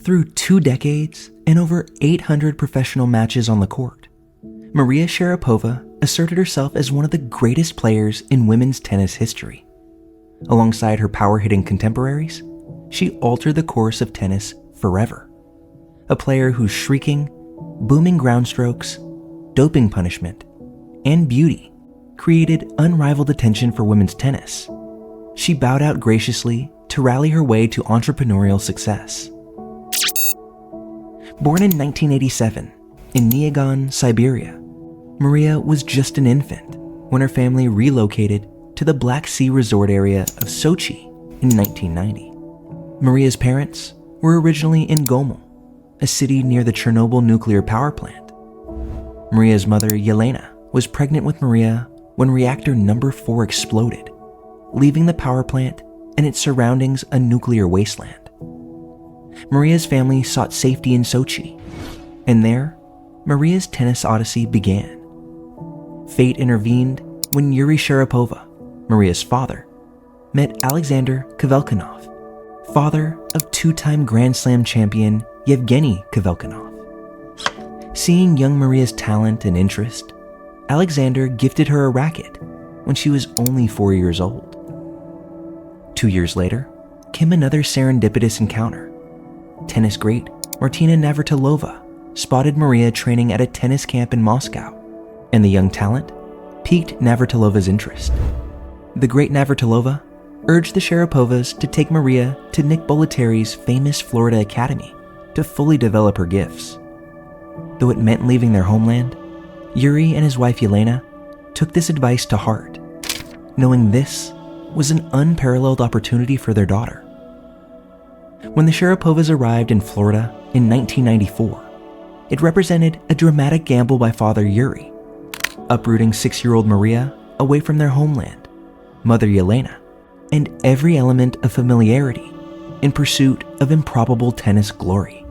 Through 2 decades and over 800 professional matches on the court, Maria Sharapova asserted herself as one of the greatest players in women's tennis history. Alongside her power-hitting contemporaries, she altered the course of tennis forever. A player whose shrieking, booming ground strokes, doping punishment, and beauty created unrivaled attention for women's tennis. She bowed out graciously to rally her way to entrepreneurial success. Born in 1987 in Nyagan, Siberia, Maria was just an infant when her family relocated to the Black Sea resort area of Sochi in 1990. Maria's parents were originally in Gomel, a city near the Chernobyl nuclear power plant. Maria's mother, Yelena, was pregnant with Maria when reactor number 4 exploded, leaving the power plant and its surroundings a nuclear wasteland. Maria's family sought safety in Sochi, and there, Maria's tennis odyssey began. Fate intervened when Yuri Sharapova, Maria's father, met Alexander Kvelkinov, father of 2-time Grand Slam champion Yevgeny Kvelkinov. Seeing young Maria's talent and interest, Alexander gifted her a racket when she was only 4 years old. 2 years later came another serendipitous encounter. Tennis great Martina Navratilova spotted Maria training at a tennis camp in Moscow, and the young talent piqued Navratilova's interest. The great Navratilova urged the Sharapovas to take Maria to Nick Bollettieri's famous Florida Academy to fully develop her gifts. Though it meant leaving their homeland, Yuri and his wife Yelena took this advice to heart, knowing this was an unparalleled opportunity for their daughter. When the Sharapovas arrived in Florida in 1994, it represented a dramatic gamble by father Yuri, uprooting 6-year-old Maria away from their homeland, mother Yelena, and every element of familiarity in pursuit of improbable tennis glory.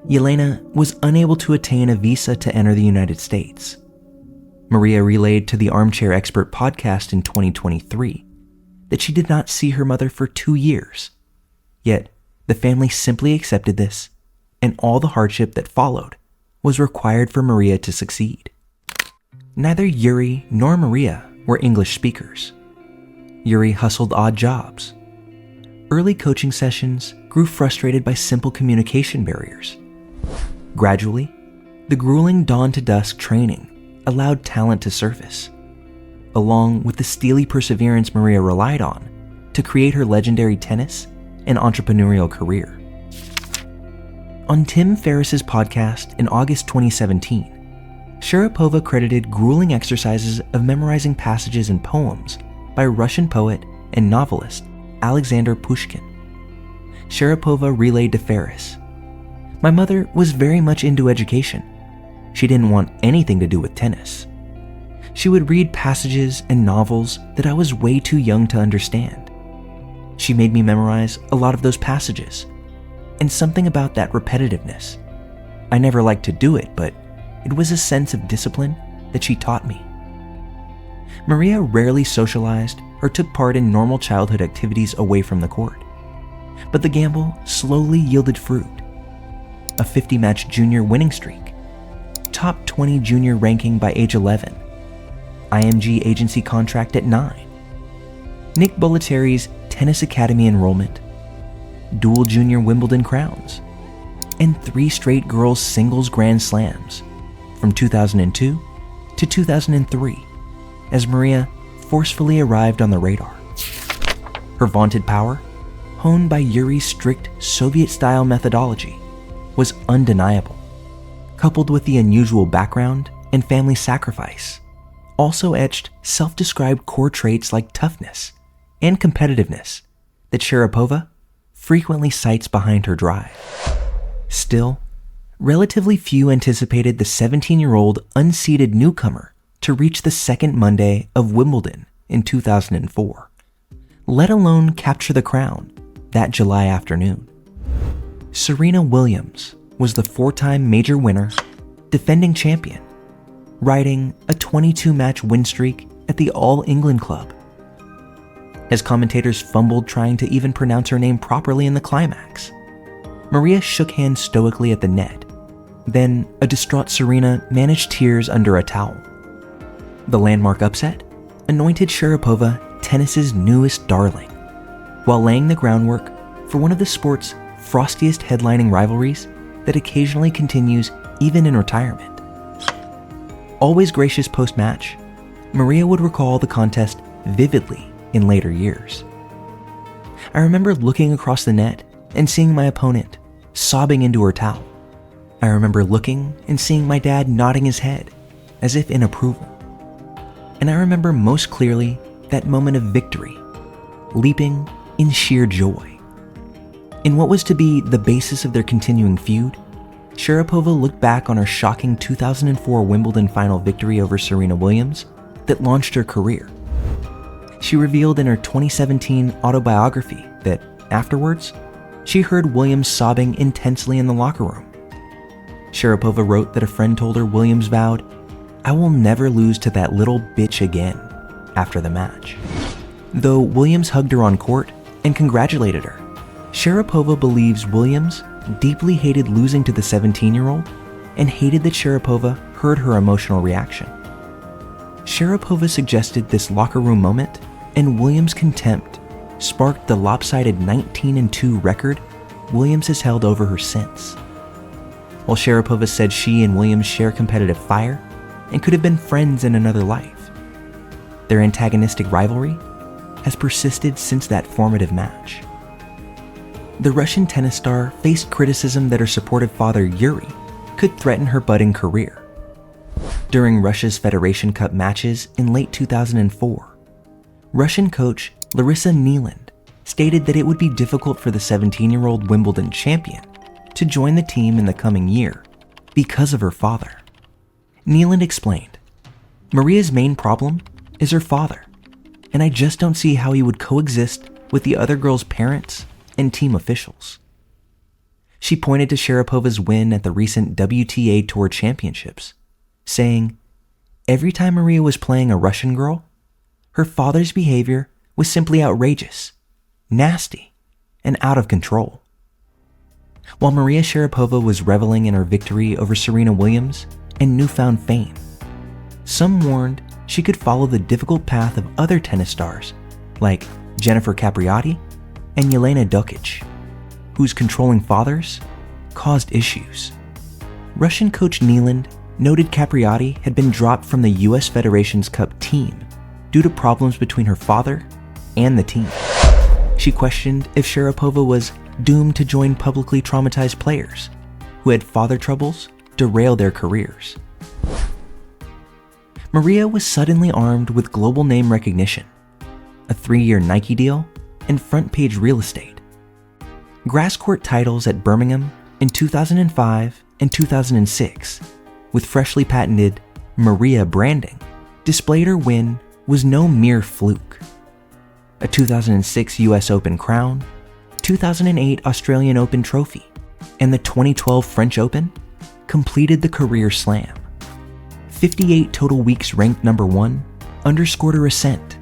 Yelena was unable to attain a visa to enter the United States. Maria relayed to the Armchair Expert podcast in 2023 that she did not see her mother for 2 years, yet the family simply accepted this, and all the hardship that followed was required for Maria to succeed. Neither Yuri nor Maria were English speakers. Yuri hustled odd jobs. Early coaching sessions grew frustrated by simple communication barriers. Gradually, the grueling dawn-to-dusk training allowed talent to surface, along with the steely perseverance Maria relied on to create her legendary tennis and entrepreneurial career. On Tim Ferriss's podcast in August 2017, Sharapova credited grueling exercises of memorizing passages and poems by Russian poet and novelist Alexander Pushkin. Sharapova relayed to Ferris, "My mother was very much into education. She didn't want anything to do with tennis. She would read passages and novels that I was way too young to understand. She made me memorize a lot of those passages, and something about that repetitiveness. I never liked to do it, but it was a sense of discipline that she taught me." Maria rarely socialized or took part in normal childhood activities away from the court, but the gamble slowly yielded fruit. A 50-match junior winning streak, top 20 junior ranking by age 11, IMG agency contract at 9, Nick Bollettieri's tennis academy enrollment, dual junior Wimbledon crowns, and 3 straight girls singles Grand Slams from 2002 to 2003 as Maria forcefully arrived on the radar. Her vaunted power, honed by Yuri's strict Soviet-style methodology, was undeniable, coupled with the unusual background and family sacrifice, also etched self-described core traits like toughness and competitiveness that Sharapova frequently cites behind her drive. Still, relatively few anticipated the 17-year-old unseeded newcomer to reach the second Monday of Wimbledon in 2004, let alone capture the crown that July afternoon. Serena Williams was the 4-time major winner, defending champion, riding a 22-match win streak at the All England Club. As commentators fumbled trying to even pronounce her name properly in the climax, Maria shook hands stoically at the net. Then, a distraught Serena managed tears under a towel. The landmark upset anointed Sharapova tennis's newest darling, while laying the groundwork for one of the sport's frostiest headlining rivalries that occasionally continues even in retirement. Always gracious post-match, Maria would recall the contest vividly in later years. I remember looking across the net and seeing my opponent sobbing into her towel. I remember looking and seeing my dad nodding his head as if in approval. And I remember most clearly that moment of victory, leaping in sheer joy. In what was to be the basis of their continuing feud, Sharapova looked back on her shocking 2004 Wimbledon final victory over Serena Williams that launched her career. She revealed in her 2017 autobiography that, afterwards, she heard Williams sobbing intensely in the locker room. Sharapova wrote that a friend told her Williams vowed, "I will never lose to that little bitch again," after the match. Though Williams hugged her on court and congratulated her, Sharapova believes Williams deeply hated losing to the 17-year-old and hated that Sharapova heard her emotional reaction. Sharapova suggested this locker room moment and Williams' contempt sparked the lopsided 19-2 record Williams has held over her since. While Sharapova said she and Williams share competitive fire and could have been friends in another life, their antagonistic rivalry has persisted since that formative match. The Russian tennis star faced criticism that her supportive father Yuri could threaten her budding career. During Russia's Federation Cup matches in late 2004, Russian coach Larissa Neiland stated that it would be difficult for the 17-year-old Wimbledon champion to join the team in the coming year because of her father. Neiland explained, "Maria's main problem is her father, and I just don't see how he would coexist with the other girls' parents and team officials." She pointed to Sharapova's win at the recent WTA Tour Championships, saying, "Every time Maria was playing a Russian girl, her father's behavior was simply outrageous, nasty, and out of control." While Maria Sharapova was reveling in her victory over Serena Williams and newfound fame, some warned she could follow the difficult path of other tennis stars like Jennifer Capriati and Jelena Dokic, whose controlling fathers caused issues. Russian coach Neiland noted Capriati had been dropped from the US Federations Cup team due to problems between her father and the team. She questioned if Sharapova was doomed to join publicly traumatized players who had father troubles derail their careers. Maria was suddenly armed with global name recognition, a 3-year Nike deal, and front-page real estate. Grass court titles at Birmingham in 2005 and 2006, with freshly patented Maria branding, displayed her win was no mere fluke. A 2006 US Open crown, 2008 Australian Open trophy, and the 2012 French Open completed the career slam. 58 total weeks ranked number 1 underscored her ascent,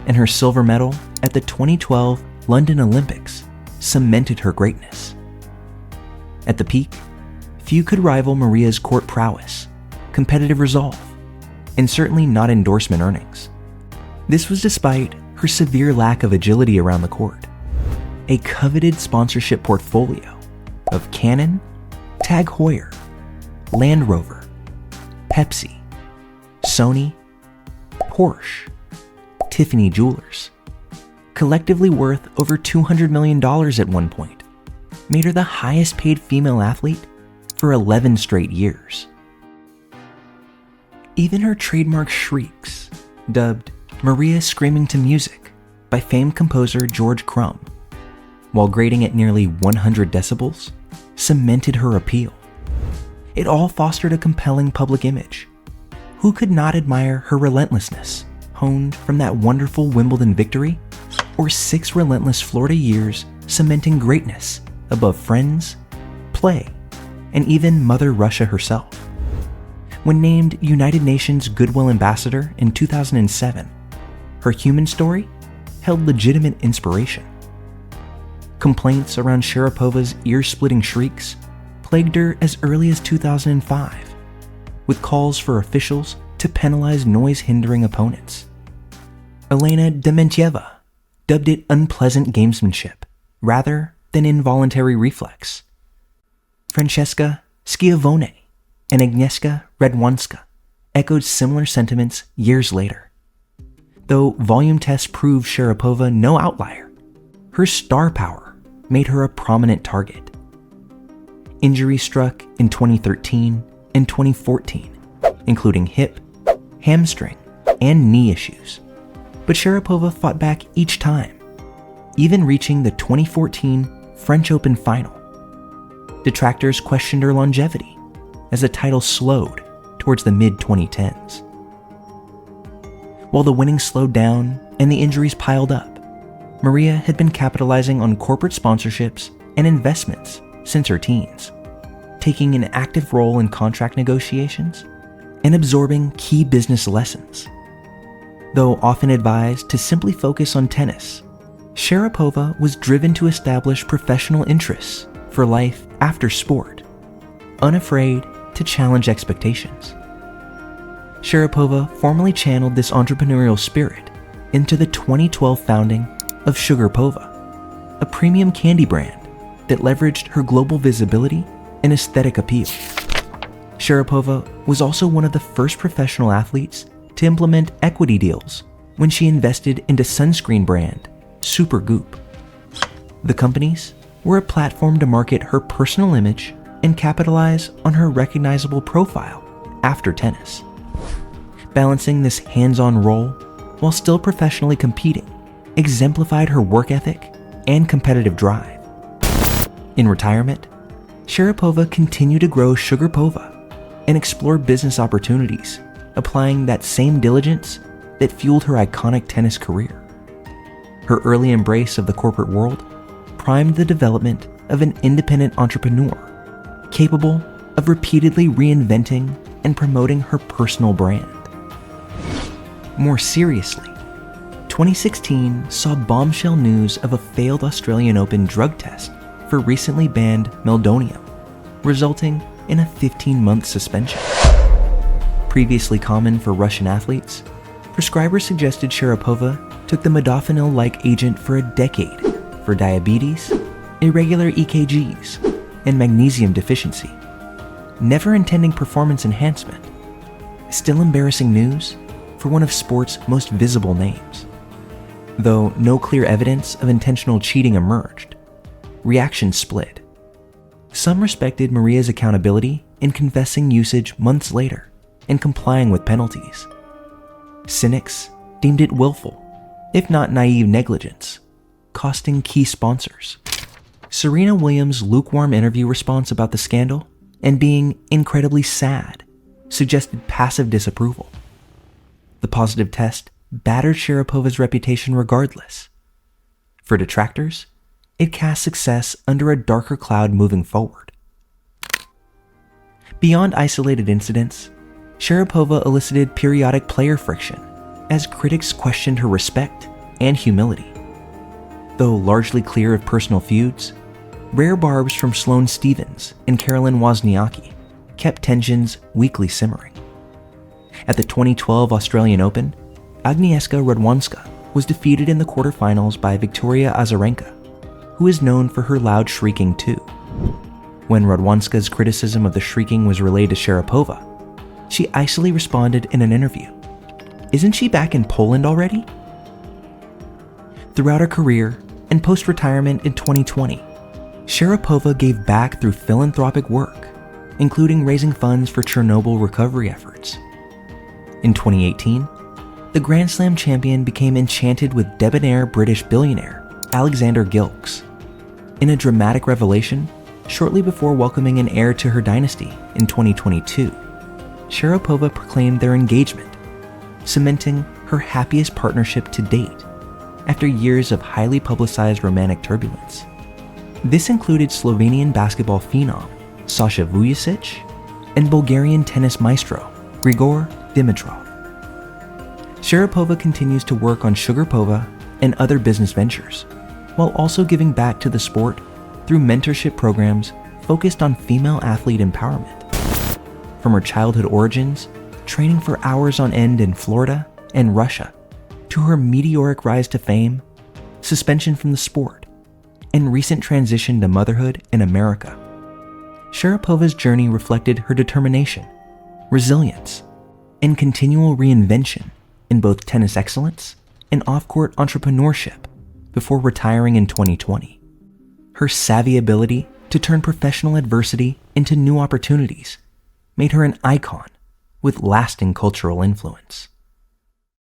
and her silver medal at the 2012 London Olympics cemented her greatness. At the peak, few could rival Maria's court prowess, competitive resolve, and certainly not endorsement earnings. This was despite her severe lack of agility around the court, a coveted sponsorship portfolio of Canon, Tag Heuer, Land Rover, Pepsi, Sony, Porsche, Tiffany Jewelers, collectively worth over $200 million at one point, made her the highest paid female athlete for 11 straight years. Even her trademark shrieks, dubbed Maria Screaming to Music by famed composer George Crumb, while grading at nearly 100 decibels, cemented her appeal. It all fostered a compelling public image. Who could not admire her relentlessness, honed from that wonderful Wimbledon victory, or 6 relentless Florida years cementing greatness above friends, play, and even Mother Russia herself? When named United Nations Goodwill Ambassador in 2007, her human story held legitimate inspiration. Complaints around Sharapova's ear-splitting shrieks plagued her as early as 2005, with calls for officials to penalize noise-hindering opponents. Elena Dementieva dubbed it unpleasant gamesmanship rather than involuntary reflex. Francesca Schiavone and Agnieszka Radwanska echoed similar sentiments years later. Though volume tests proved Sharapova no outlier, her star power made her a prominent target. Injuries struck in 2013 and 2014, including hip, hamstring, and knee issues. But Sharapova fought back each time, even reaching the 2014 French Open final. Detractors questioned her longevity as the title slowed towards the mid-2010s. While the winnings slowed down and the injuries piled up, Maria had been capitalizing on corporate sponsorships and investments since her teens, taking an active role in contract negotiations and absorbing key business lessons. Though often advised to simply focus on tennis, Sharapova was driven to establish professional interests for life after sport, unafraid to challenge expectations. Sharapova formally channeled this entrepreneurial spirit into the 2012 founding of Sugarpova, a premium candy brand that leveraged her global visibility and aesthetic appeal. Sharapova was also one of the first professional athletes to implement equity deals when she invested into sunscreen brand Supergoop. The companies were a platform to market her personal image and capitalize on her recognizable profile after tennis. Balancing this hands-on role while still professionally competing exemplified her work ethic and competitive drive. In retirement, Sharapova continued to grow Sugarpova and explore business opportunities, applying that same diligence that fueled her iconic tennis career. Her early embrace of the corporate world primed the development of an independent entrepreneur capable of repeatedly reinventing and promoting her personal brand. More seriously, 2016 saw bombshell news of a failed Australian Open drug test for recently banned meldonium, resulting in a 15-month suspension. Previously common for Russian athletes, prescribers suggested Sharapova took the modafinil-like agent for a decade for diabetes, irregular EKGs, and magnesium deficiency, never intending performance enhancement. Still embarrassing news for one of sport's most visible names. Though no clear evidence of intentional cheating emerged, reactions split. Some respected Maria's accountability in confessing usage months later and complying with penalties. Cynics deemed it willful, if not naive negligence, costing key sponsors. Serena Williams' lukewarm interview response about the scandal and being incredibly sad suggested passive disapproval. The positive test battered Sharapova's reputation regardless. For detractors, it cast success under a darker cloud moving forward. Beyond isolated incidents, Sharapova elicited periodic player friction as critics questioned her respect and humility. Though largely clear of personal feuds, rare barbs from Sloane Stephens and Caroline Wozniacki kept tensions weekly simmering. At the 2012 Australian Open, Agnieszka Radwanska was defeated in the quarterfinals by Victoria Azarenka, who is known for her loud shrieking too. When Radwanska's criticism of the shrieking was relayed to Sharapova, she icily responded in an interview, "Isn't she back in Poland already?" Throughout her career and post-retirement in 2020, Sharapova gave back through philanthropic work, including raising funds for Chernobyl recovery efforts. In 2018, the Grand Slam champion became enchanted with debonair British billionaire Alexander Gilkes. In a dramatic revelation, shortly before welcoming an heir to her dynasty in 2022, Sharapova proclaimed their engagement, cementing her happiest partnership to date after years of highly publicized romantic turbulence. This included Slovenian basketball phenom Sasha Vujacic and Bulgarian tennis maestro Grigor Dimitrov. Sharapova continues to work on Sugarpova and other business ventures, while also giving back to the sport through mentorship programs focused on female athlete empowerment. From her childhood origins, training for hours on end in Florida and Russia, to her meteoric rise to fame, suspension from the sport, and recent transition to motherhood in America, Sharapova's journey reflected her determination, resilience, and continual reinvention in both tennis excellence and off-court entrepreneurship before retiring in 2020. Her savvy ability to turn professional adversity into new opportunities made her an icon with lasting cultural influence.